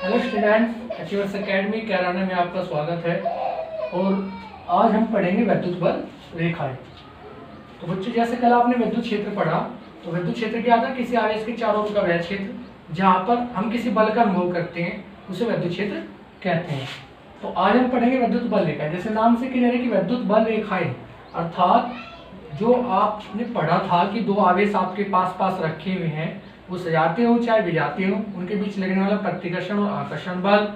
Hello students, achievers academy Kairana में आपका स्वागत है। और आज हम पढ़ेंगे विद्युत बल रेखाएं। तो बच्चों, जैसे कल आपने विद्युत क्षेत्र पढ़ा, तो विद्युत क्षेत्र क्या था? किसी आवेश के चारों ओर का वह क्षेत्र जहाँ पर हम किसी बल का अनुभव करते हैं उसे विद्युत क्षेत्र कहते हैं। तो आज हम पढ़ेंगे विद्युत बल रेखाएं। जैसे नाम से क्लियर है कि विद्युत बल रेखाएं अर्थात जो आपने पढ़ा था कि दो आवेश आपके पास पास रखे हुए हैं, वो सजाते हो चाहे विजाते हो, उनके बीच लगने वाला प्रतिकर्षण और आकर्षण बल।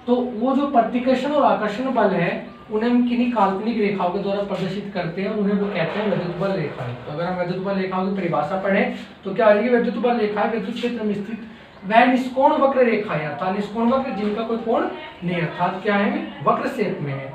तो वो जो प्रतिकर्षण और आकर्षण बल है उन्हें हम किन्हीं काल्पनिक रेखाओं के द्वारा प्रदर्शित करते हैं और उन्हें वो कहते हैं विद्युत बल रेखाएं। तो अगर हम विद्युत बल रेखाओं की परिभाषा पढ़ें तो क्या हो जाएगी? विद्युत बल रेखाएं विद्युत क्षेत्र में स्थित वह निष्कोण वक्र रेखाएं, अर्थात निष्कोण वक्र जिनका कोई कोण नहीं, अर्थात क्या है? वक्र शेप में है।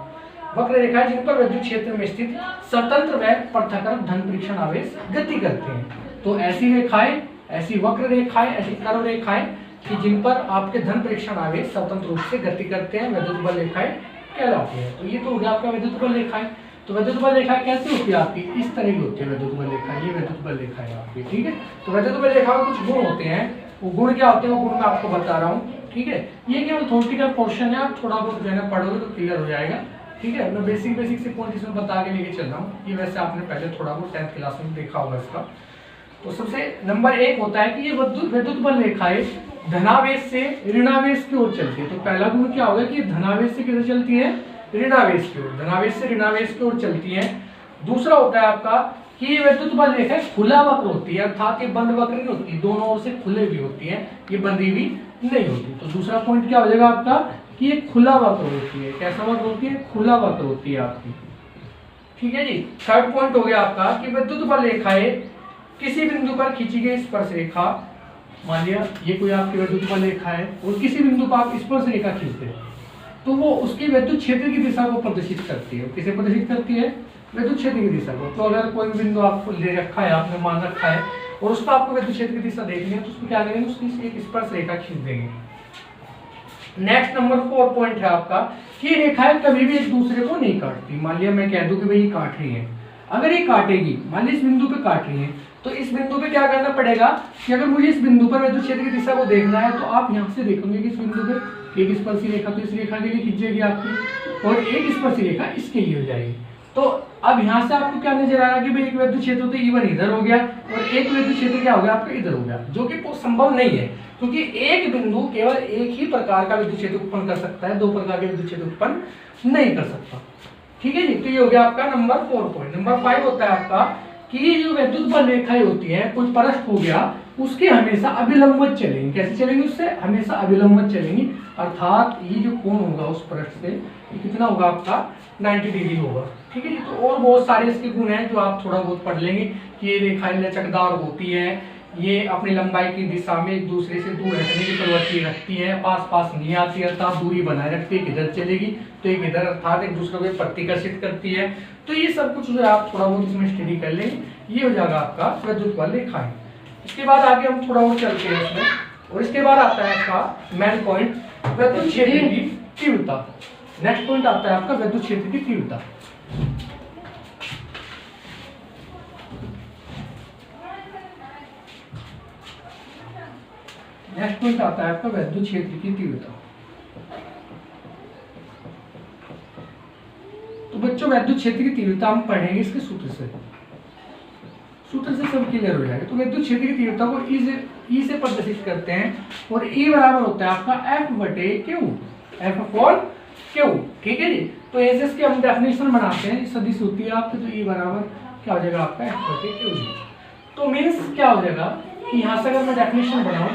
वक्र रेखाएं जिन पर विद्युत क्षेत्र में स्थित स्वतंत्र व पृथक धन परीक्षण आवेश गति करते हैं। तो ऐसी रेखाएं, ऐसी वक्र रेखाएं, ऐसी कर्व रेखाएं कि जिन पर आपके धन परीक्षण आवेश स्वतंत्र रूप से गति करते हैं, विद्युत बल रेखाएं कहलाती है। तो ये तो हो गया आपका विद्युत बल रेखाएं। तो विद्युत बल रेखाएं कैसे होती है आपकी? इस तरह की होती है विद्युत बल रेखाएं। ये विद्युत बल रेखाएं आपकी, ठीक है। तो विद्युत बल रेखाओं के कुछ गुण होते हैं। वो गुण क्या होते हैं वो गुण मैं आपको बता रहा हूँ, ठीक है। ये केवल थ्योरेटिकल पोर्शन है, आप थोड़ा बहुत जो है ना पढ़ोगे तो क्लियर हो जाएगा, ठीक है। मैं बेसिक से पॉइंट इसमें बता के लेके चल रहा हूँ। ये वैसे आपने पहले थोड़ा बहुत 10th क्लास में देखा होगा इसका। तो सबसे नंबर 1 होता है कि ये विद्युत बल रेखाएं धनावेश से ऋणावेश की ओर चलती है। तो पहला गुण क्या होगा कि धनावेश से किधर चलती है? ऋणावेश की ओर। धनावेश से ऋणावेश की ओर चलती है। दूसरा होता है आपका कि ये विद्युत बल रेखाएं खुला वक्र होती है, अर्थात ये बंद वक्र नहीं होती, दोनों ओर से खुले भी होती है, ये बंधी भी नहीं होती। तो दूसरा पॉइंट क्या हो जाएगा आपका कि ये खुला वक्र होती है। कैसा वक्र होती है? खुला वक्र होती है आपकी, ठीक है जी। थर्ड पॉइंट हो गया आपका कि विद्युत बल रेखाएं किसी बिंदु पर खींची गई स्पर्श रेखा, मान लिया ये कोई आपकी विद्युत बल रेखा है और किसी बिंदु पर आप स्पर्श रेखा खींचते हैं तो वो उसकी विद्युत क्षेत्र की दिशा को प्रदर्शित करती है। किसे प्रदर्शित करती है? विद्युत क्षेत्र की दिशा को। तो अगर कोई बिंदु आपको ले रखा है, आपने मान रखा है और उस पर आपको विद्युत क्षेत्र की दिशा देखनी है तो उसको क्या करेंगे? उसकी एक स्पर्श रेखा खींच देंगे। नेक्स्ट नंबर 4 पॉइंट है आपका कि रेखाएं कभी भी एक दूसरे को नहीं काटती। मान लिया मैं कह दूं कि भाई ये काट रही है, अगर ये काटेगी, मान लीजिए इस बिंदु पे काट रही है, तो इस बिंदु पे क्या करना पड़ेगा कि अगर मुझे इस बिंदु पर विद्युत क्षेत्र की दिशा को देखना है तो आप यहाँ से देखोगे कि इस बिंदु पे एक स्पर्शी रेखा तो इस रेखा के लिए खींचेगी आपकी और एक स्पर्शी रेखा इसके लिए हो जाएगी। तो अब यहाँ से आपको क्या नजर आ रहा है कि भाई एक विद्युत क्षेत्र तो E1 इधर हो गया और एक विद्युत क्षेत्र क्या हो गया आपका इधर हो गया, जो कि संभव नहीं है क्योंकि एक बिंदु केवल एक ही प्रकार का विद्युत क्षेत्र उत्पन्न कर सकता है, दो प्रकार के विद्युत क्षेत्र उत्पन्न नहीं कर सकता, ठीक है जी। तो ये हो गया आपका नंबर 4 पॉइंट। नंबर 5 होता है आपका कि ये जो विद्युत बल रेखाएं होती है, कोई पृष्ठ हो गया उसके हमेशा अभिलंबित चलेंगी। कैसे चलेंगी? उससे हमेशा अभिलंबित चलेंगी, अर्थात ये जो कोण होगा उस पृष्ठ से ये कितना होगा आपका 90 डिग्री होगा, ठीक है जी। तो और बहुत सारे इसके गुण हैं जो आप थोड़ा बहुत पढ़ लेंगे कि ये रेखाएं लचकदार होती है, ये अपनी लंबाई की दिशा में एक दूसरे से दूर हटने की प्रवृत्ति रखती है, पास पास नहीं आती, अर्थात दूरी बनाए रखती है, किधर चलेगी तो एक इधर, अर्थात एक दूसरे को प्रतिकर्षित करती है। तो ये सब कुछ जो है आप थोड़ा बहुत इसमें स्टडी कर लेंगे, ये हो जाएगा आपका विद्युत बल रेखाएं। इसके बाद आगे हम थोड़ा और चलते हैं इसमें, और इसके बाद आता है आपका मेन पॉइंट विद्युत क्षेत्र की तीव्रता। नेक्स्ट पॉइंट आता है आपका विद्युत क्षेत्र की तीव्रता। नेक्स्ट पॉइंट आता है आपका विद्युत क्षेत्र की तीव्रता। तो बच्चों, विद्युत क्षेत्र की तीव्रता हम पढ़ेंगे इसके सूत्र से सब क्लियर हो जाएगा। तो विद्युत क्षेत्र की तीव्रता को ई से प्रदर्शित करते हैं और ई बराबर होता है आपका F/Q, F/Q, ठीक है जी। तो ऐसे इसके हम डेफिनेशन बनाते हैं, सदिश होती है आपकी, तो ई बराबर क्या हो जाएगा आपका F/Q। तो मीन्स क्या हो जाएगा कि यहाँ से अगर मैं डेफिनेशन बनाऊं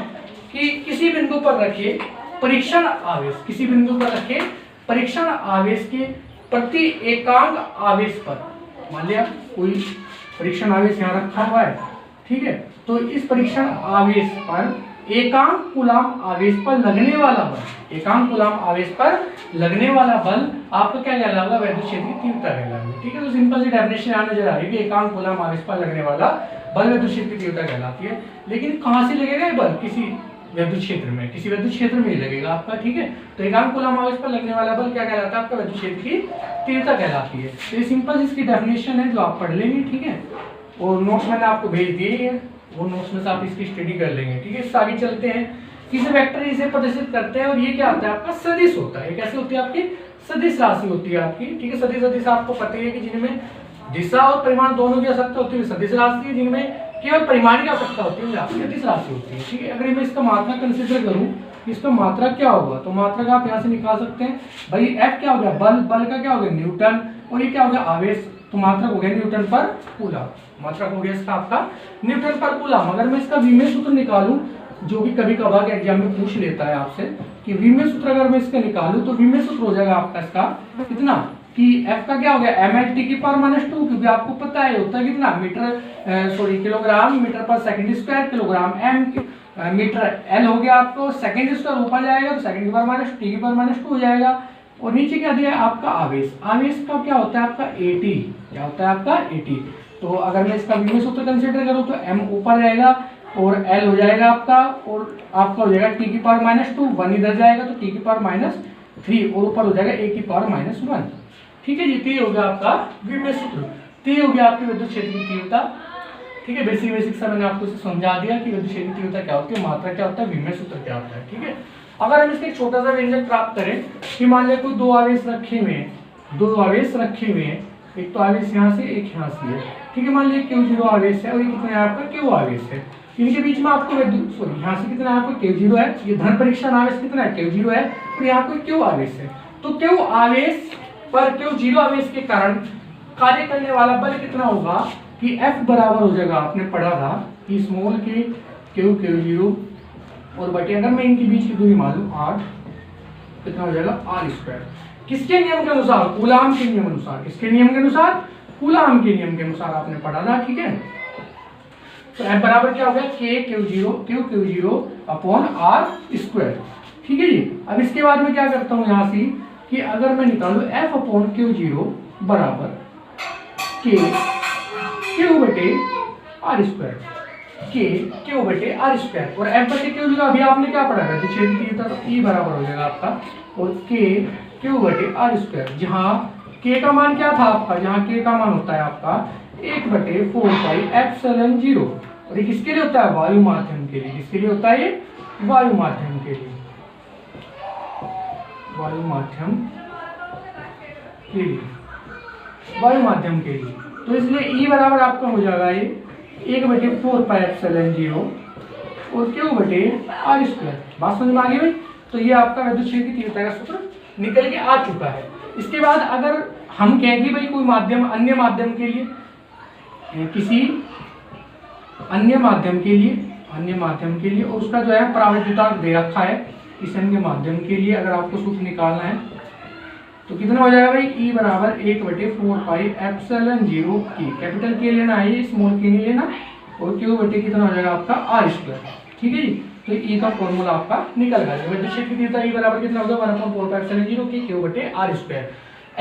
कि किसी बिंदु पर रखे परीक्षण आवेश, किसी बिंदु पर रखे परीक्षण आवेश के प्रति एकांक आवेश पर, मान लिया कोई परीक्षण आवेश यहाँ रखा हुआ है, ठीक है, तो इस परीक्षण आवेश पर एकांक कूलाम आवेश पर लगने वाला बल, एकांक कूलाम आवेश पर लगने वाला बल आपको क्या कहलाएगा? विद्युत क्षेत्र की तीव्रता कहलाएगा, ठीक है। तो सिंपल सी डेफिनेशन यहाँ नजर आ रही है कि एकांक कूलाम आवेश पर लगने वाला बल विद्युत क्षेत्र की तीव्रता कहलाती है। लेकिन कहाँ से लगेगा ये बल? किसी विद्युत क्षेत्र में, किसी विद्युत क्षेत्र में ही लगेगा आपका, ठीक है। तो एकांक कूलाम आवेश पर लगने वाला बल क्या कहलाता है? आपका विद्युत क्षेत्र की तीव्रता कहलाती है। तो ये सिंपल इसकी डेफिनेशन है जो आप पढ़ लेंगे, ठीक है। और नोट्स मैंने आपको भेज दिए हैं, वो नोट्स में से आप इसकी स्टडी कर लेंगे, ठीक है। इससे आगे चलते हैं किसी वेक्टर से प्रदर्शित करते हैं और ये क्या होता है आपका सदिश होता है। कैसे होती है आपकी सदिश राशि होती है आपकी, ठीक है। सदिश आपको पता ही है कि जिनमें दिशा और परिमाण दोनों की आवश्यकता होती है सदिश राशि है, जिनमें केवल परिमाण की आवश्यकता होती है आपकी सदिश राशि होती है, ठीक है। अगर मैं इसका मात्रा कंसीडर करूं, इसका मात्रा क्या होगा, तो मात्रा का आप यहाँ से निकाल सकते हैं भाई। एफ क्या हो गया, बल का क्या हो गया न्यूटन, और ये क्या हो गया आवेश, तो मात्रा हो गया न्यूटन पर कूलम। मात्रा हो गया इसका आपका न्यूटन पर कूलम। अगर मैं इसका विमेय सूत्र निकालूं, जो कि कभी कभार एग्जाम में पूछ लेता है आपसे कि विमेय सूत्र अगर मैं इसका निकालूं, तो विमेय सूत्र हो जाएगा आपका इसका कितना कि F का क्या हो गया mL/-2, क्योंकि आपको पता है होता है कितना kilogram metre per second square, kilogram m metre L हो गया आपको सेकंड स्क्वायर ऊपर जाएगा तो सेकंड की पावर -2 हो जाएगा। और नीचे क्या दिया है आपका आवेश, आवेश का क्या होता है आपका AT, क्या होता है आपका AT। तो अगर मैं इसका विमेय सूत्र कंसीडर करूं तो m ऊपर रहेगा और L हो जाएगा आपका, और आपका हो जाएगा t⁻², 1 इधर जाएगा तो t⁻3 और ऊपर हो जाएगा a⁻1, ठीक है जी। तो ये हो गया आपका विमेय सूत्र, तो ये हो गया आपकी विद्युत क्षेत्र की तीव्रता, ठीक है। बेसिक सा मैंने आपको समझा दिया कि विद्युत क्षेत्र की तीव्रता क्या होती है, मात्रा क्या होता है, विमेय सूत्र क्या होता है, ठीक है। अगर हम इसका एक छोटा सा व्यंजक प्राप्त करें कि मान लिया कोई दो आवेश रखे हुए हैं, एक तो आवेश यहाँ से एक यहाँ से है, ठीक है। मान लिया Q0 आवेश है और ये कितना है आपका Q आवेश है, इनके बीच में आपको विद्युत यहाँ से कितना है आपको Q0 है, ये धन परीक्षण आवेश कितना है Q0 है, तो यहाँ कोई Q आवेश है। तो Q आवेश पर Q0 आवेश के कारण कार्य करने वाला बल कितना होगा कि F बराबर हो जाएगा, आपने पढ़ा था कि स्मॉल के Q0 और बटे अगर मैं इनके बीच की दूरी मालूम r, कितना हो जाएगा r²। किसके नियम के अनुसार, कूलाम के नियम अनुसार, किसके नियम के अनुसार, कूलाम के नियम के अनुसार आपने पढ़ा था, ठीक है। तो F बराबर क्या हो गया Q0 अपॉन r², ठीक है जी। अब इसके बाद में क्या करता हूं यहाँ से कि अगर मैं निकालू F अपॉन Q0 बराबर Q बटे r², Q बटे r², और F बटे Q0 अभी आपने क्या पढ़ा था, क्षेत्र की तीव्रता, तो E बराबर हो जाएगा आपका और Q बटे r², जहाँ K का मान क्या था आपका, जहाँ K का मान होता है आपका 1/4πε0, और ये किसके लिए होता है, वायु माध्यम के लिए। किसके लिए होता है ये, वायु माध्यम के लिए, वायु माध्यम के लिए। तो इसलिए E बराबर आपका हो जाएगा ये 1/4πε0 और Q बटे r²। बात समझ में आ गई भाई। तो ये आपका विद्युत क्षेत्र की तीव्रता का सूत्र निकल के आ चुका है। इसके बाद अगर हम कहें कि भाई कोई माध्यम अन्य माध्यम के लिए, किसी अन्य माध्यम के लिए और उसका जो है परावर्तितांक दे रखा है, इस अन्य माध्यम के लिए अगर आपको सूत्र निकालना है तो कितना हो जाएगा भाई, E बराबर 1/4πε0 की, कैपिटल के लेना है, स्मॉल के नहीं लेना, और Q बटे कितना हो जाएगा आपका r², ठीक है जी। तो E का फॉर्मूला आपका निकल गया। विद्युत क्षेत्र की तीव्रता E बराबर कितना होगा 1/4πε0 की Q बटे r²।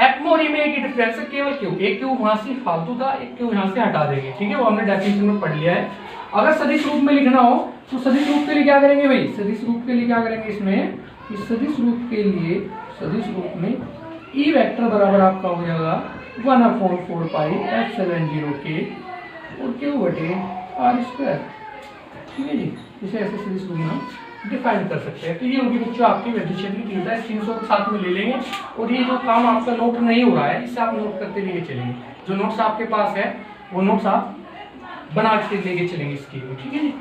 F में और E में एक डिफरेंस है, केवल Q, एक Q वहां से फालतू था, एक Q यहाँ से हटा देंगे, ठीक है, वो हमने डेफिनेशन में पढ़ लिया है। अगर सदिश रूप में लिखना हो तो सदिश रूप के लिए क्या करेंगे भाई, सदिश रूप के लिए क्या करेंगे, इसमें इस सदिश रूप के लिए, सदिश रूप में E वेक्टर बराबर आपका हो जाएगा 1/4πε0 के और Q बटे r², ठीक है जी। इसे ऐसे सदिश रूप में हम डिफाइन कर सकते हैं। तो ये होगी बच्चों आपकी विद्युत क्षेत्र की तीव्रता, 300 के साथ में ले लेंगे। और ये जो काम आपका नोट नहीं हो रहा है, इसे आप नोट करते लेके चलेंगे, जो नोट्स आपके पास है वो नोट्स आप बना के लेके चलेंगे इसकी, ठीक है जी।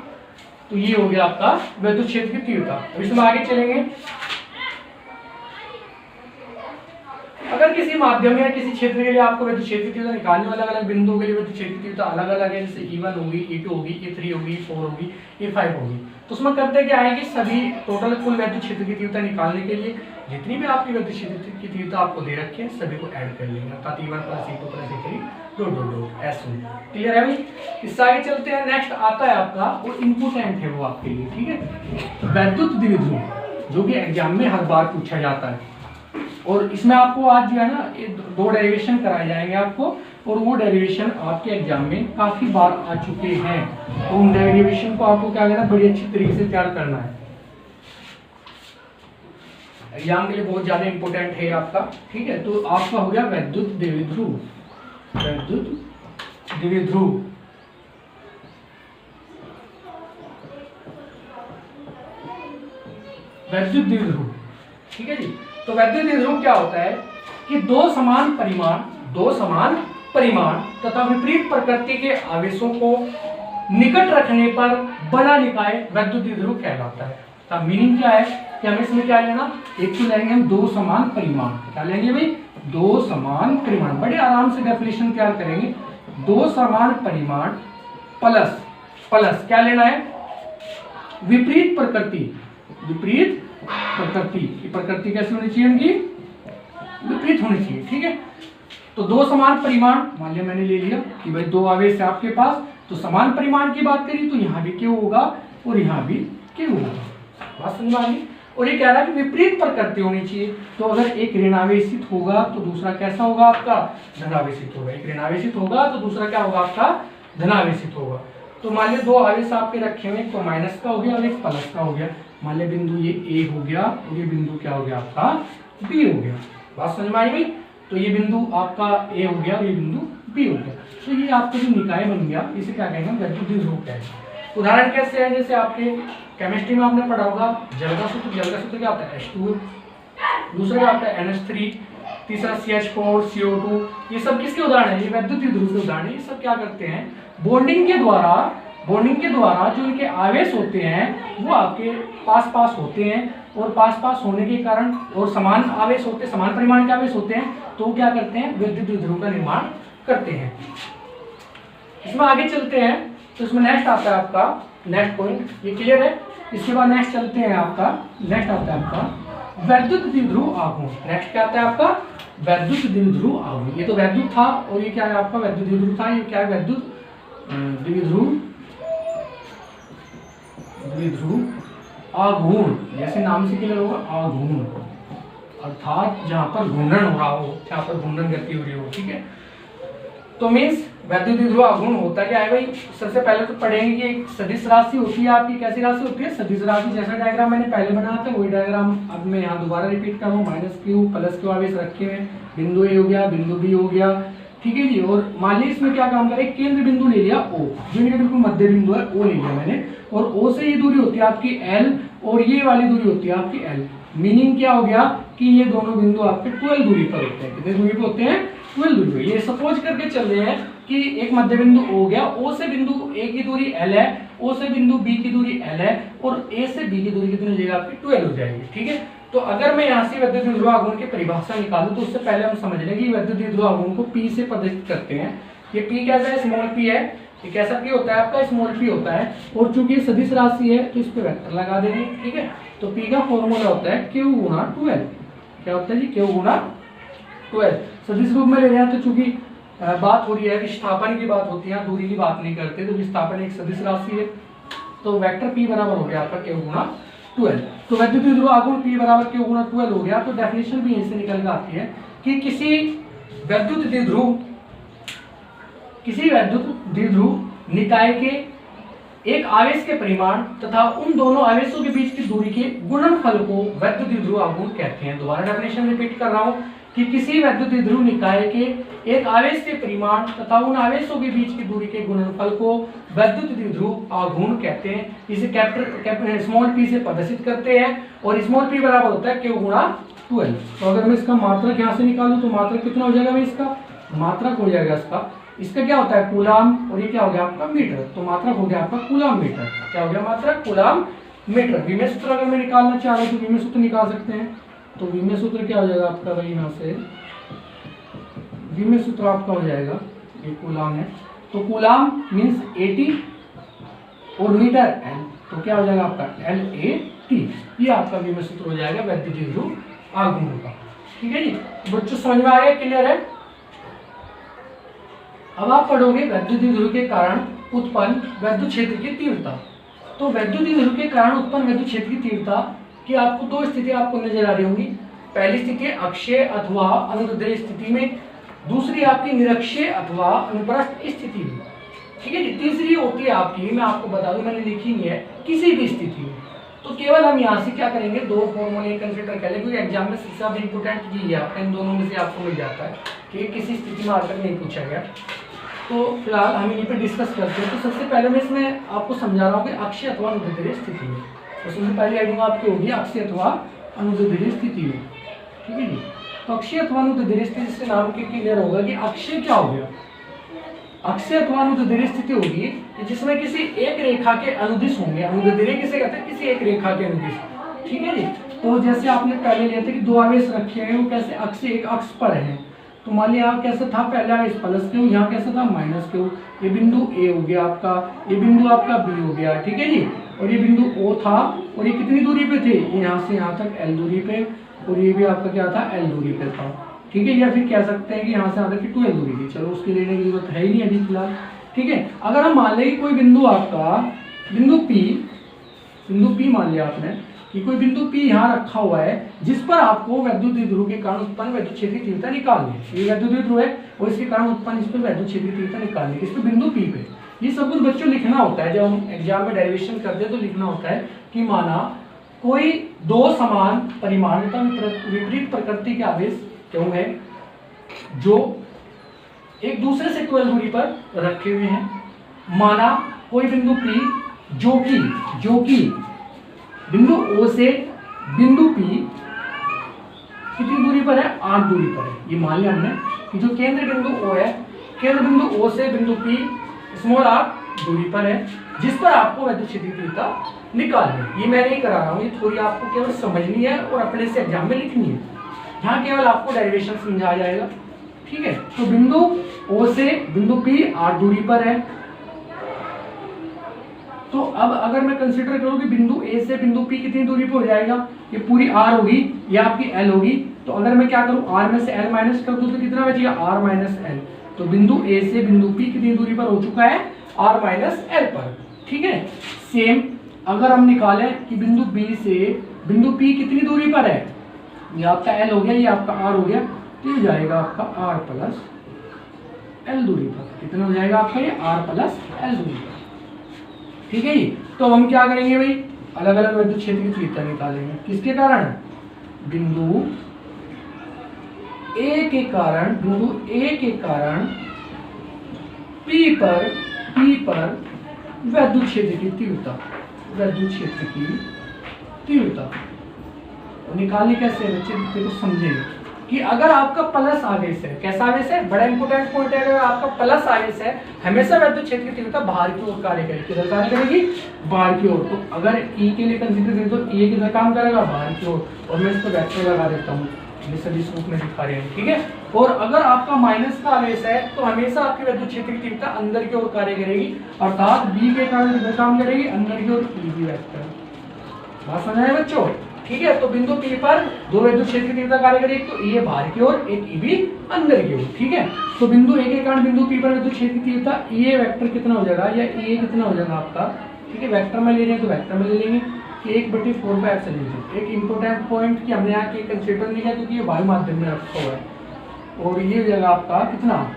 तो ये हो गया आपका विद्युत क्षेत्र की तीव्रता। अब इसमें आगे चलेंगे। अगर किसी माध्यम या किसी क्षेत्र के लिए आपको विद्युत क्षेत्र की तीव्रता निकालने वाले अलग अलग बिंदुओं के लिए विद्युत क्षेत्र की तीव्रता अलग अलग है, जैसे E1 होगी, E2 होगी, E3 होगी, E4 होगी, E5 होगी, तो उसमें करते क्या है कि सभी टोटल कुल विद्युत क्षेत्र की तीव्रता निकालने के लिए जितनी भी आपकी विद्युत क्षेत्र की तीव्रता आपको दे रखी है सभी को ऐड कर लेंगे, अर्थात E1 + E2 + E3 ऐसे। क्लियर है भाई। इससे आगे चलते हैं। नेक्स्ट आता है आपका वो इम्पोर्टेंट है वो आपके लिए, ठीक है, वैद्युत द्विध्रुव, जो कि एग्जाम में हर बार पूछा जाता है। और इसमें आपको आज जो है ना ये 2 डेरिवेशन कराए जाएंगे आपको, और वो डेरिवेशन आपके एग्जाम में काफी बार आ चुके हैं, तो उन डेरिवेशन को आपको क्या करना है, बड़ी अच्छी तरीके से तैयार करना है, एग्जाम के लिए बहुत ज्यादा इंपॉर्टेंट है आपका, ठीक है। तो आपका हो गया वैद्युत द्विध्रुव, वैद्युत द्विध्रुव। वैद्युत द्विध्रुव। ठीक है जी। तो वैद्युत द्विध्रुव क्या होता है कि दो समान परिमाण तथा विपरीत प्रकृति के आवेशों को निकट रखने पर बना निकाय वैद्युत द्विध्रुव कहलाता है। तो मीनिंग क्या है कि हमें इसमें क्या लेना, एक तो लेंगे हम दो समान परिमाण। क्या लेंगे भाई, दो समान परिमाण। बड़े आराम से डेफिनेशन तैयार करेंगे। दो समान परिमाण प्लस क्या लेना है, विपरीत प्रकृति। की प्रकृति कैसी होनी चाहिए, उनकी विपरीत होनी चाहिए। ठीक है। तो दो समान परिमाण, मान लिया मैंने ले लिया कि भाई दो आवेश है आपके पास, तो समान परिमाण की बात करी तो यहाँ भी Q होगा और यहाँ भी Q होगा। बात समझ आ गई। और ये कह रहा है कि विपरीत प्रकृति होनी चाहिए। तो अगर एक ऋणावेशित होगा तो दूसरा कैसा होगा आपका, धनावेशित होगा। एक ऋणावेशित होगा तो दूसरा क्या होगा आपका, धनावेशित होगा। तो मान लिया दो आवेश आपके रखे हुए, एक तो माइनस का हो गया और एक प्लस का हो गया। मान लिया बिंदु ये ए हो गया और ये बिंदु क्या हो गया आपका, बी हो गया। बात समझ में आई भाई। तो ये बिंदु आपका ए हो गया और ये बिंदु बी हो गया। तो ये आपका जो निकाय बन गया, इसे क्या कहेंगे, वैद्युत द्विध्रुव कहेंगे। उदाहरण कैसे है, जैसे आपके केमिस्ट्री में आपने पढ़ा होगा जल का सूत्र क्या होता है, H2, दूसरा क्या होता है NH3, तीसरा CH4, CO2। ये सब किसके उदाहरण है, ये वैद्युत द्विध्रुव के उदाहरण है। ये सब क्या करते हैं, बॉन्डिंग के द्वारा जो इनके आवेश होते हैं वो आपके पास होते हैं, और पास होने के कारण और समान आवेश होते, समान परिमाण के आवेश होते हैं, तो वो क्या करते हैं, वैद्युत द्विध्रुव का निर्माण करते हैं। इसमें आगे चलते हैं तो इसमें नेक्स्ट आता है आपका नेक्स्ट पॉइंट, ये क्लियर है। इसके बाद नेक्स्ट चलते हैं आपका, नेक्स्ट आता है आपका वैद्युत द्विध्रुव आघूर्ण। नेक्स्ट क्या आता है आपका, वैद्युत द्विध्रुव आघूर्ण। ये तो वैद्युत था और ये क्या है आपका, वैद्युत द्विध्रुव था। ये क्या है, वैद्युत द्विध्रुव आघूर्ण। जैसे नाम से क्लियर होगा, आघूर्ण अर्थात जहां पर घूर्णन हो रहा हो, जहां पर घूर्णन गति हो रही हो। ठीक है। तो मीन्स वैद्युत द्विध्रुव आघूर्ण होता क्या है भाई, सबसे पहले तो पढ़ेंगे कि एक सदिश राशि होती है आपकी। कैसी राशि होती है, सदिश राशि। जैसा डायग्राम मैंने पहले बनाया था वही डायग्राम अब मैं यहाँ दोबारा रिपीट कर रहा हूँ। -Q +Q आवेश रखे हुए, बिंदु ए हो गया, बिंदु बी हो गया। ठीक है जी। और मान लीजिए इसमें क्या काम करें, केंद्र बिंदु ले लिया O, जो इनका बिल्कुल मध्य बिंदु है, O ले लिया मैंने, और O से ये दूरी होती है आपकी L और ये वाली दूरी होती है आपकी L। मीनिंग क्या हो गया कि ये दोनों बिंदु आपके 12 दूरी पर होते हैं। कितने दूरी पर होते हैं, 12 दूरी पर। ये सपोज करके चल रहे हैं कि एक मध्य बिंदु O गया, O से बिंदु A की दूरी L है, O से बिंदु B की दूरी L है, और A से B की दूरी कितनी हो जाएगी आपकी, 12 हो जाएगी। ठीक है। तो अगर मैं यहाँ से वैद्युत द्विध्रुव आघूर्ण की परिभाषा निकालूं तो उससे पहले हम समझ लें कि वैद्युत द्विध्रुव आघूर्ण को P से प्रदर्शित करते हैं। ये P कैसा है, स्मॉल p है। ये कैसा P होता है आपका, स्मॉल p होता है। और चूंकि सदिश राशि है तो इस पे वेक्टर लगा देंगे। ठीक है। तो P का फॉर्मूला होता है Q गुणा 12। क्या होता है जी, Q गुणा 12। सदिश रूप में ले रहे हैं तो चूंकि बात हो रही है, विस्थापन की बात होती है, दूरी की बात नहीं करते। तो विस्थापन एक सदिश राशि है, तो वेक्टर P बराबर हो गया आपका Q गुणा 12। तो वैद्युत द्विध्रुव आघूर्ण P बराबर Q गुणा 12 हो गया। तो डेफिनेशन भी यहीं से निकल के आती है कि किसी वैद्युत द्विध्रुव निकाय के एक आवेश के परिमाण तथा उन दोनों आवेशों के बीच की दूरी के गुणनफल को वैद्युत द्विध्रुव आघूर्ण कहते हैं। दोबारा डेफिनेशन रिपीट कर रहा हूँ कि किसी वैद्युत द्विध्रुव निकाय के एक आवेश के परिमाण तथा उन आवेशों के बीच की दूरी के गुणनफल को वैद्युत द्विध्रुव आघूर्ण कहते हैं। इसे कैपिटल स्मॉल p से प्रदर्शित करते हैं, और स्मॉल p बराबर होता है Q गुणा 12। तो अगर मैं इसका मात्रक यहाँ से निकालूं तो मात्रक कितना हो जाएगा भाई, इसका मात्रक हो जाएगा इसका क्या होता है, कूलाम, और ये क्या हो गया आपका, मीटर। तो मात्रक हो गया आपका कूलाम मीटर। क्या हो गया, मात्रक कूलाम मीटर। विमेय सूत्र अगर मैं निकालना चाह रहा हूँ तो विमेय सूत्र निकाल सकते हैं। तो विमेय सूत्र क्या हो जाएगा आपका भाई, यहाँ से विमेय सूत्र आपका हो जाएगा, ये कूलाम है। तो कूलाम मीन्स 80 और मीटर L, तो क्या हो जाएगा आपका LAT। ये आपका विमेय सूत्र हो जाएगा वैद्युत द्विध्रुव आघूर्ण का। ठीक है जी। बच्चों समझ में आ गया, क्लियर है। अब आप पढ़ोगे वैद्युत द्विध्रुव के कारण उत्पन्न वैद्युत क्षेत्र की तीव्रता। तो वैद्युत द्विध्रुव के कारण उत्पन्न वैद्युत क्षेत्र की तीव्रता की आपको दो स्थिति आपको नजर आ रही होंगी। पहली स्थिति अक्षीय अथवा अनुदैर्ध्य स्थिति में, दूसरी आपकी निरक्षीय अथवा अनुप्रस्थ स्थिति में। ठीक है जी। तीसरी होती है आपकी, मैं आपको बता दूं, मैंने लिखी नहीं है, किसी भी स्थिति में। तो केवल हम यहाँ से क्या करेंगे, दो फॉर्मूले कंसिडर कर लेंगे, क्योंकि एग्जाम में सब इंपोर्टेंट चीज है आपका, इन दोनों में से आपको मिल जाता है कि किसी स्थिति में आज तक नहीं पूछा गया। तो फिलहाल हम इन्हीं पे डिस्कस करते हैं। तो सबसे पहले मैं इसमें आपको समझा रहा हूँ कि अक्षीय अथवा अनुदैर्ध्य स्थिति में। तो सबसे पहली हेडिंग आपकी होगी अक्षीय अथवा अनुदैर्ध्य स्थिति में, ठीक है जी। तो अक्षीय अथवा अनुदैर्ध्य स्थिति से नाम के क्लियर होगा कि अक्षीय क्या हो गया। अक्षीय अथवा अनुदैर्ध्य स्थिति होगी जिसमें किसी एक रेखा के अनुदिश होंगे। अनुदैर्ध्य किसे कहते हैं, किसी एक रेखा के अनुदिश, ठीक है जी। तो जैसे आपने पहले लिया था कि दो आवेश रखे हैं, वो कैसे अक्ष एक अक्ष पर है। तो मान लिया यहाँ कैसे था, पहले आवेश प्लस क्यू, यहाँ कैसे था माइनस क्यू। ये बिंदु ए हो गया आपका, ये बिंदु आपका बी हो गया, ठीक है जी। और ये बिंदु ओ था, और ये कितनी दूरी पे थे, यहाँ से यहाँ तक एल दूरी पे, और ये भी आपका क्या था, एल दूरी पे था, ठीक है। या फिर कह सकते हैं कि यहाँ से यहाँ तक 12 दूरी थी। चलो उसकी लेने की जरूरत है ही नहीं अभी फिलहाल, ठीक है। अगर हम मान लें कि कोई बिंदु आपका बिंदु पी मान लिया आपने कि कोई बिंदु P यहाँ रखा हुआ है, जिस पर आपको वैद्युत द्विध्रुव के कारण उत्पन्न वैद्युत क्षेत्रीय तीव्रता निकालनी है। ये वैद्युत द्विध्रुव है और इसके कारण उत्पन्न इस पर वैद्युत क्षेत्रीय तीव्रता निकालनी है, इस पर बिंदु P पे। ये सब कुछ बच्चों लिखना होता है, जब हम एग्जाम में डेरिवेशन करते हैं तो लिखना होता है कि माना कोई दो समान परिमाण तथा विपरीत प्रकृति के आवेश क्यों है जो एक दूसरे से 12 दूरी पर रखे हुए हैं। माना कोई बिंदु P जो कि बिंदु O से बिंदु P कितनी दूरी पर है, 8 दूरी पर है। ये मान लिया हमने कि जो केंद्र बिंदु O है, केंद्र बिंदु O से बिंदु P स्मॉल r दूरी पर है, जिस पर आपको वैद्युत क्षेत्रीय तीव्रता निकालनी है। ये मैं नहीं करा रहा हूँ, ये थोड़ी आपको केवल समझनी है और अपने से एग्जाम में लिखनी है। यहाँ केवल आपको डेरिवेशन समझाया जाएगा, ठीक है। तो बिंदु O से बिंदु P 8 दूरी पर है। तो अब अगर मैं कंसीडर करूं कि बिंदु A से बिंदु P कितनी दूरी पे हो जाएगा, ये पूरी R होगी, ये आपकी L होगी। तो अगर मैं क्या करूं, R में से L माइनस कर दूं तो कितना बचेगा, R माइनस L। तो बिंदु A से बिंदु P कितनी दूरी पर हो चुका है, R माइनस L पर, ठीक है। सेम अगर हम निकालें कि बिंदु B से बिंदु P कितनी दूरी पर है, ये आपका L हो गया, ये आपका R हो गया, तो ये जाएगा आपका R प्लस L दूरी पर। कितना हो जाएगा आपका, ये R प्लस L दूरी पर, ठीक है जी। तो हम क्या करेंगे भाई, अलग अलग वैद्युत क्षेत्र की तीव्रता निकालेंगे। किसके कारण, बिंदु A के कारण, बिंदु A के कारण P पर वैद्युत क्षेत्र की तीव्रता, वैद्युत क्षेत्र की तीव्रता निकालनी कैसे है बच्चे, देखो समझेंगे कि अगर आपका प्लस आवेश है, कैसा आवेश है, बड़ा इंपोर्टेंट पॉइंट है, अगर आपका प्लस आवेश है हमेशा वैद्युत क्षेत्र की तीव्रता बाहर की ओर कार्य करेगी। किधर कार्य करेगी, बाहर की ओर। तो अगर E के लिए कंसीडर करें तो E किधर काम करेगा, बाहर की ओर। और मैं इस पर वेक्टर लगा देता हूँ, ये सभी रूप में दिखा रहे हैं, ठीक है। और अगर आपका माइनस का आवेश है तो हमेशा आपकी वैद्युत क्षेत्र की तीव्रता अंदर की ओर कार्य करेगी, अर्थात B के कारण किधर काम करेगी, अंदर की ओर। E वेक्टर, बात समझ आए बच्चों, ठीक है। तो बिंदु P पर दो वैद्युत क्षेत्र की तीव्रता कार्य करेगी, तो E बाहर की ओर, एक E अंदर की ओर, ठीक है। तो बिंदु A के कारण बिंदु P पर वैद्युत क्षेत्र की तीव्रता E वेक्टर कितना हो जाएगा, या E कितना हो जाएगा आपका, ठीक है। वेक्टर में ले रहे हैं तो वेक्टर में ले लेंगे 1/4 पाई एप्सिलॉन जीरो। एक इंपोर्टेंट पॉइंट कि हमने यहाँ के कंसीडर नहीं किया क्योंकि ये वायु माध्यम में रखा हुआ है। और ये जगह आपका कितना,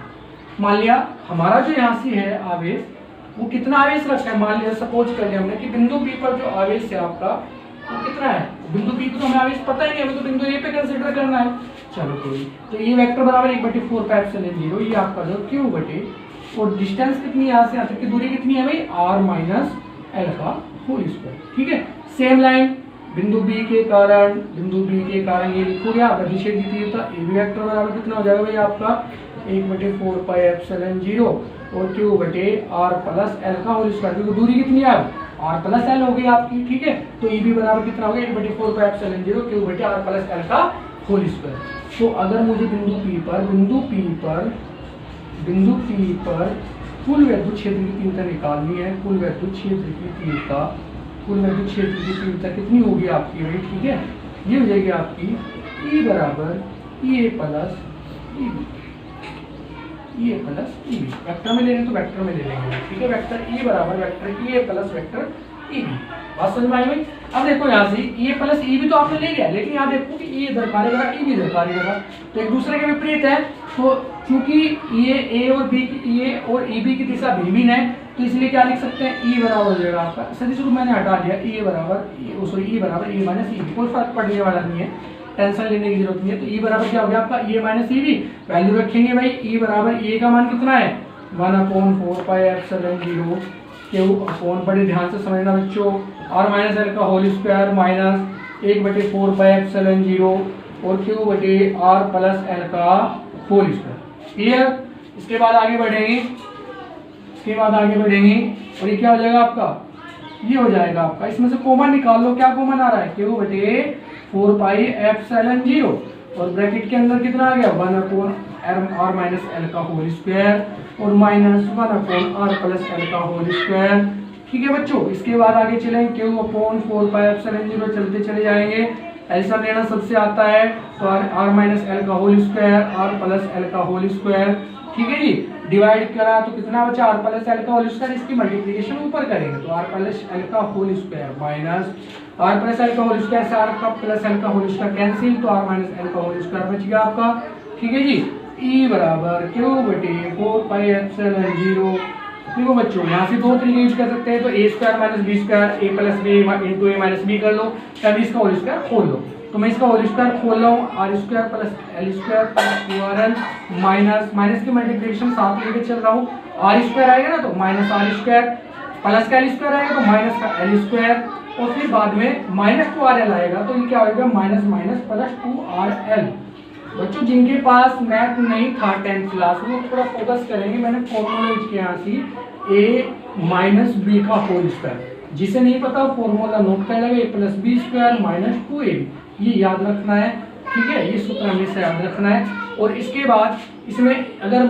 मान लिया हमारा जो यहाँ से है आवेश, वो कितना आवेश रखा है, मान लिया सपोज कर लिया हमने कि बिंदु P पर जो आवेश है आपका वो कितना है, बिंदु P को तो हमें आवेश पता ही नहीं, हमें तो बिंदु A पे कंसीडर करना है। चलो कोई, तो ये वेक्टर बराबर 1/4 पाई एप्सिलॉन जीरो, ये आपका जो Q बटे, और डिस्टेंस कितनी है यहाँ से यहाँ तक की दूरी कितनी है भाई, R माइनस L का होल स्क्वायर, ठीक है। सेम लाइन बिंदु B के कारण ये लिखो गया वैद्युत क्षेत्र की तीव्रता ए बी वेक्टर बराबर कितना हो जाएगा भाई आपका 1/4 पाई एप्सिलॉन जीरो और Q बटे R प्लस L का होल स्क्वायर, क्योंकि दूरी कितनी है R प्लस L हो गई आपकी, ठीक है। तो E B बराबर कितना हो गया 1/4 पाई एप्सिलॉन जीरो Q बटे R प्लस L का होल स्क्वायर। तो अगर मुझे बिंदु P पर कुल वैद्युत क्षेत्र की तीव्रता निकालनी है, कुल वैद्युत क्षेत्र की तीव्रता कितनी होगी आपकी भाई, ठीक है। ये हो जाएगी आपकी E बराबर EA प्लस EB। वेक्टर में ले रहे हैं तो वेक्टर में ले लेंगे, ठीक है। वेक्टर E बराबर vector EA plus vector EB। बात समझ में आई भाई। अब देखो यहाँ से EA प्लस EB तो आपने ले लिया, लेकिन यहाँ देखो कि E इधर कार्य करेगा, EB इधर कार्य करेगा, तो एक दूसरे के विपरीत है। तो क्योंकि ए और EB की दिशा भिन्न है, तो इसलिए क्या लिख सकते हैं, E बराबर हो जाएगा आपका, सदिश रूप मैंने हटा दिया, E बराबर E माइनस EB। कोई फर्क पड़ने वाला नहीं है, टेंशन लेने की जरूरत नहीं है। तो E बराबर क्या हो गया आपका E माइनस EB, वैल्यू रखेंगे भाई। E बराबर E का मान कितना है 1/4 pi epsilon zero Q upon, बड़े ध्यान से समझना बच्चों, आर माइनस एल का होल स्क्वायर माइनस 1/4 और क्यू बटे आर प्लस एल का होल स्क्वायर। क्लियर? इसके बाद आगे बढ़ेंगे, और ये क्या हो जाएगा आपका, ये हो जाएगा आपका, इसमें से कॉमन निकाल लो, क्या कॉमन आ रहा है, क्यू बटे 4πε0 और ब्रैकेट के अंदर कितना आ गया 1/r माइनस एल का होल स्क्वायर और माइनस 1/r प्लस एल का होल स्क्वायर। ठीक है बच्चों, इसके बाद आगे चलेंगे, क्यू अपॉन 4πε0 चलते चले जाएंगे, एलसीएम लेना सबसे आता है, तो आर माइनस एल का whole square R plus L का होल स्क्वायर। ठीक है जी, डिवाइड करा तो कितना बचा, आर प्लस एल का होल स्क्वायर, इसकी मल्टीप्लिकेशन ऊपर करेंगे तो आर प्लस एल का whole square minus R plus L का होल स्क्वायर से आर का प्लस एल का होल स्क्वायर कैंसिल, तो आर माइनस एल का होल स्क्वायर बच गया आपका। ठीक है जी, ई बराबर क्यू बटे 4πε0। देखो बच्चों, यहाँ से दो तरीके यूज कर सकते हैं, तो ए square minus B square, A plus B into A minus B कर लो, तब इसका होल स्क्वायर खोल लो। तो मैं इसका होल स्क्वायर खोल रहा हूँ, R square plus L square plus 2rl minus की मल्टीप्लिकेशन साथ लेके चल रहा हूँ, आर स्क्वायर आएगा ना तो माइनस आर स्क्वायर, प्लस का एल स्क्वायर आएगा तो माइनस का एल स्क्वायर, और फिर बाद में माइनस 2rl आएगा तो ये क्या होगा माइनस माइनस प्लस 2rl। बच्चों जिनके पास मैथ नहीं था 10th क्लास में, थोड़ा फोकस करेंगे, मैंने फॉर्मूला यूज किया यहाँ ए माइनस बी का होल स्क्वायर, जिसे नहीं पता फॉर्मूला नोट कर लेगा, a plus b square minus 2ab, ये याद रखना है। ठीक है, ये सूत्र हमेशा याद रखना है। और इसके बाद इसमें अगर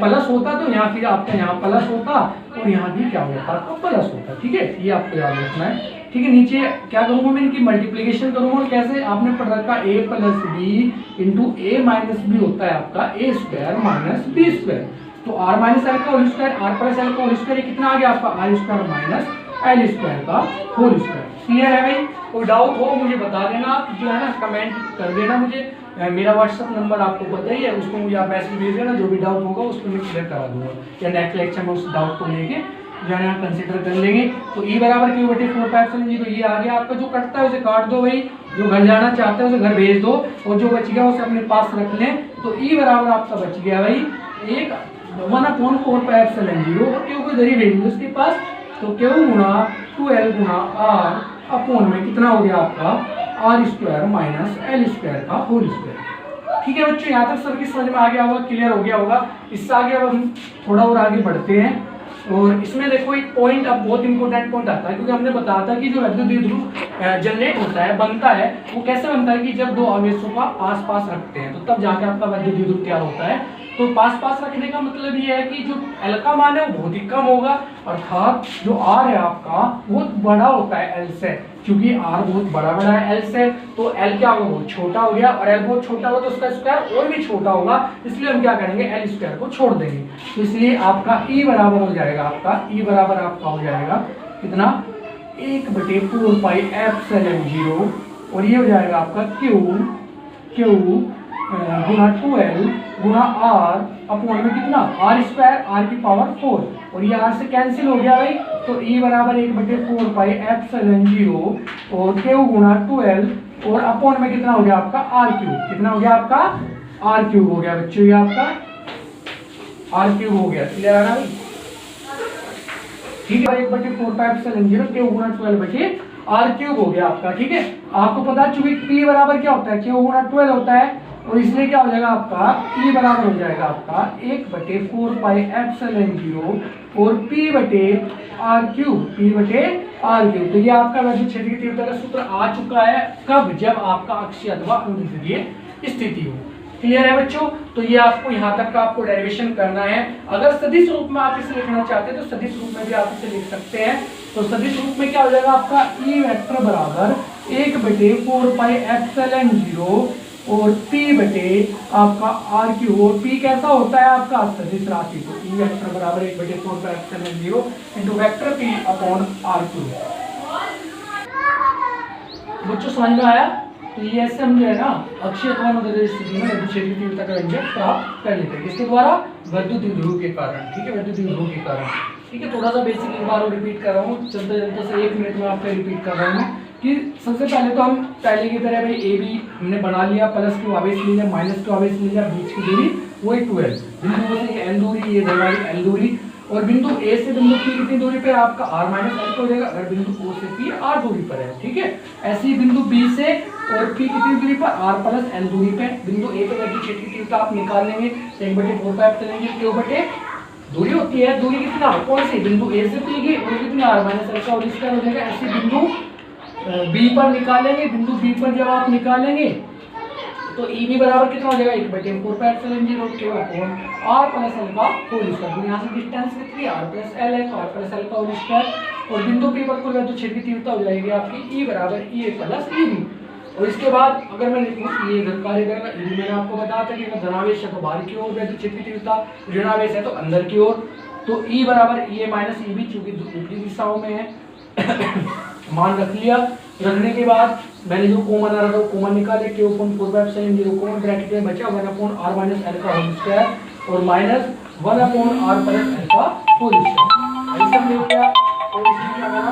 प्लस होता तो यहाँ फिर आपका यहाँ प्लस होता और यहाँ भी क्या होता, आपका प्लस होता। ठीक है, ये आपको याद रखना है। ठीक है, नीचे क्या करूंगा मैं, इनकी मल्टीप्लिकेशन करूंगा, और कैसे आपने पढ़ रखा A plus B into A minus B होता है आपका A square minus B square, तो आर माइनस एल का whole square R plus L का होल स्क्वायर कितना आ गया आपका R square minus L square का होल स्क्वायर। क्लियर है भाई? कोई डाउट हो मुझे बता देना, आप जो है ना कमेंट कर देना मुझे, मेरा व्हाट्सएप नंबर आपको पता ही है, उसको मुझे आप मैसेज भेज देना, जो भी डाउट होगा उसको मैं क्लियर करा दूंगा, या नेक्स्ट लेक्चर में उस डाउट को लेके जो है ना कंसिडर कर लेंगे। तो ई बराबर क्यू बटे 4πε0, तो ये आ गया आपका, जो कटता है उसे काट दो भाई, जो घर जाना चाहता है उसे घर भेज दो, और जो बच गया उसे अपने पास रख लें। तो ई बराबर आपका बच गया भाई एक 1/4πε0, और क्यू को इधर ही भेज दो उसके पास, तो क्यू गुना 2l गुना आर अपॉन में कितना हो गया आपका R square minus L square का होल स्क्वायर। ठीक है बच्चों, यहाँ तक सबकी समझ में आ गया होगा, क्लियर हो गया होगा। इससे आगे अब हम थोड़ा और आगे बढ़ते हैं, और इसमें देखो एक पॉइंट अब बहुत इंपॉर्टेंट पॉइंट आता है, क्योंकि हमने बताया था कि जो विद्युत द्विध्रुव जनरेट होता है, बनता है, वो कैसे बनता है कि जब दो आवेशों का पास पास रखते हैं तो तब जाके आपका विद्युत द्विध्रुव तैयार होता है। तो पास पास रखने का मतलब ये है कि जो एल का मान है वो बहुत ही कम होगा, अर्थात जो आर है आपका वो बड़ा होता है एल से, क्योंकि आर बहुत बड़ा है एल से, तो एल क्या होगा बहुत छोटा हो गया, और एल बहुत छोटा होगा तो उसका स्क्वायर और भी छोटा होगा, इसलिए हम क्या करेंगे एल स्क्वायर को छोड़ देंगे। तो इसलिए आपका ई बराबर हो जाएगा, आपका ई बराबर आपका हो जाएगा कितना 1/4πε0, और ये हो जाएगा आपका क्यू गुना 2l गुना आर अपॉन में कितना आर स्क्वायर आर की पावर 4, और ये आर से कैंसिल हो गया भाई, तो ई बराबर 1/4πε0 और क्यू गुना 2l और अपॉन में कितना हो गया आपका आर क्यूब, कितना हो गया आपका आर क्यूब हो गया बच्चों, ये आपका आर क्यूब हो गया। क्लियर है भाई? ठीक है, 1/4πε0 क्यू गुना 12 बटे आर क्यूब हो गया आपका। ठीक है, आपको पता चूंकि पी बराबर क्या होता है, क्यू गुना 12 होता है, और इसलिए क्या हो जाएगा आपका ई बराबर हो जाएगा आपका 1/4πε0 और पी बटे आर क्यूब, तो ये आपका विद्युत क्षेत्र की तीव्रता का सूत्र आ चुका है, कब, जब आपका अक्षीय अथवा अनुदैर्ध्य स्थिति हो। क्लियर है बच्चों? तो ये आपको यहाँ तक का आपको डेरिवेशन करना है। अगर सदिश रूप में आप इसे लिखना चाहते हैं तो सदिश रूप में भी आप इसे लिख सकते हैं। तो सदिश रूप में क्या हो जाएगा आपका ई वेक्टर बराबर 1/4πε0 और p बटे आपका आर क्यूब, और p कैसा होता है आपका सदिश राशि, तो ई वेक्टर बराबर 1/4πε0 into vector p upon r cube. बच्चों समझ में आया? तो ये ऐसे हम जो है ना अक्षीय अथवा अनुदैर्ध्य स्थिति में विद्युत क्षेत्र की तीव्रता का व्यंजक प्राप्त कर लेते हैं, किसके द्वारा, विद्युत द्विध्रुव के कारण। ठीक है, विद्युत द्विध्रुव के कारण। ठीक है, थोड़ा सा बेसिक एक बार रिपीट कर रहा हूँ, चलते चलते से 1 मिनट में आपको रिपीट कर रहा हूँ कि सबसे पहले तो हम पहले की तरह भाई ए बी हमने बना लिया, प्लस क्यू आवेश ले लिया, माइनस क्यू आवेश ले लिया, बीच की दूरी वही 2l, बिंदुओं से एल दूरी, ये हमारी एल दूरी, और बिंदु ए से बिंदु पी कितनी दूरी पे है आपका r माइनस एल हो जाएगा, अगर बिंदु ओ से पी r दूरी पर है, ठीक है। ऐसे ही बिंदु बी से और पी कितनी दूरी पर, r प्लस एल दूरी पे। बिंदु ए पे वेक्टर क्षेत्र की तीव्रता आप निकाल लेंगे, 1/4 पाई चलेंगे, क्यू बटे दूरी होती है, दूरी कितना, कौन सी, बिंदु ए से पी की, और कितनी r माइनस एल का होल स्क्वायर हो जाएगा। ऐसे बिंदु बी पर निकालेंगे, बिंदु बी पर जब आप निकालेंगे तो ई बी बराबर कितना हो जाएगा, 1/4 pi epsilon 0 Q upon r plus L का होल स्क्वायर। यहाँ से डिस्टेंस कितनी, r प्लस एल है, तो r प्लस एल का होल स्क्वायर, और बिंदु पी पर कुल विद्युत क्षेत्र की तीव्रता हो जाएगी आपकी E बराबर ई ए प्लस ई बी। और इसके बाद अगर मैं लिखूं ये इधर कार्य करेगा, ई मैंने आपको बताया था कि अगर धनावेश है तो बाहर की ओर विद्युत क्षेत्र की तीव्रता, ऋणावेश है तो अंदर की ओर। तो E बराबर ई ए माइनस ई बी, चूंकि दूसरी दिशाओं में है मान रख लिया। रखने के बाद मैंने जो कॉमन आ रहा था वो कॉमन निकाले, Q upon 4 pi epsilon 0 common bracket में बचा 1 अपॉन r माइनस एल का होल स्क्वायर और minus 1 upon r plus L का होल स्क्वायर। ऐसा ले लिया और इसमें क्या करा,